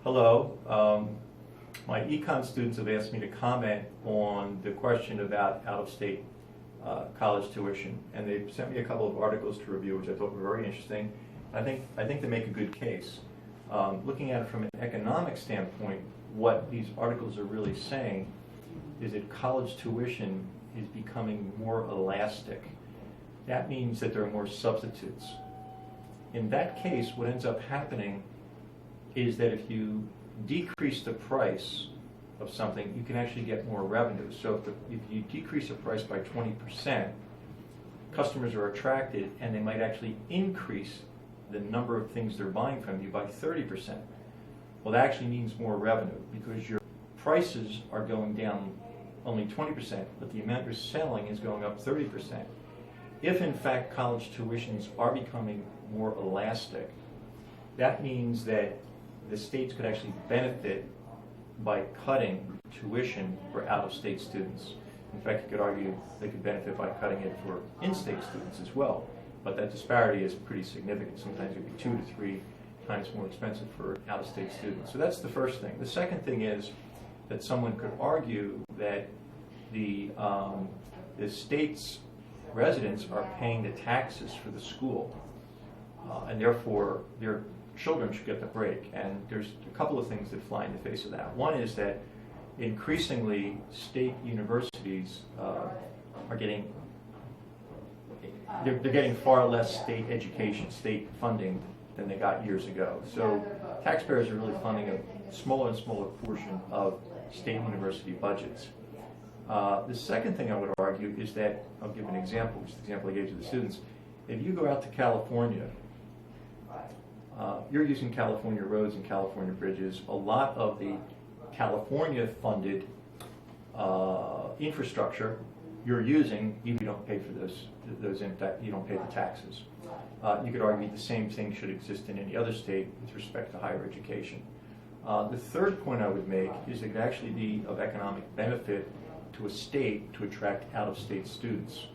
Hello. My econ students have asked me to comment on the question about out-of-state college tuition, and they've sent me a couple of articles to review, which I thought were very interesting. I think they make a good case. Looking at it from an economic standpoint, what these articles are really saying is that college tuition is becoming more elastic. That means that there are more substitutes. In that case, what ends up happening is that if you decrease the price of something, you can actually get more revenue. So if you decrease the price by 20%, customers are attracted and they might actually increase the number of things they're buying from you by 30%. Well, that actually means more revenue because your prices are going down only 20%, but the amount you're selling is going up 30%. If in fact college tuitions are becoming more elastic, that means that the states could actually benefit by cutting tuition for out-of-state students. In fact, you could argue they could benefit by cutting it for in-state students as well, but that disparity is pretty significant. Sometimes it would be 2 to 3 times more expensive for out-of-state students. So that's the first thing. The second thing is that someone could argue that the state's residents are paying the taxes for the school, and therefore their children should get the break. And there's a couple of things that fly in the face of that. One is that increasingly state universities are getting they're getting far less state education, state funding than they got years ago. So taxpayers are really funding a smaller and smaller portion of state university budgets. The second thing I would argue is that, I'll give an example, which is the example I gave to the students. If you go out to California, you're using California roads and California bridges. A lot of the California-funded infrastructure you're using, you don't pay for you don't pay the taxes. You could argue the same thing should exist in any other state with respect to higher education. The third point I would make is it could actually be of economic benefit to a state to attract out-of-state students.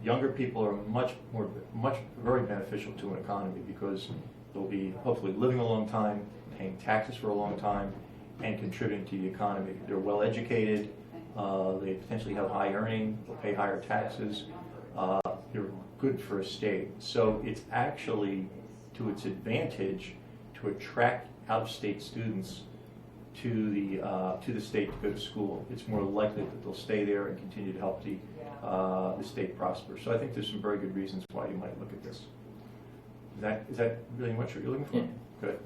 Younger people are very beneficial to an economy because they'll be hopefully living a long time, paying taxes for a long time, and contributing to the economy. They're well educated, they potentially have high earning, they'll pay higher taxes, they're good for a state. So it's actually to its advantage to attract out-of-state students to the state to go to school. It's more likely that they'll stay there and continue to help the state prosper. So I think there's some very good reasons why you might look at this. Is that really what you're looking for? Yeah. Good.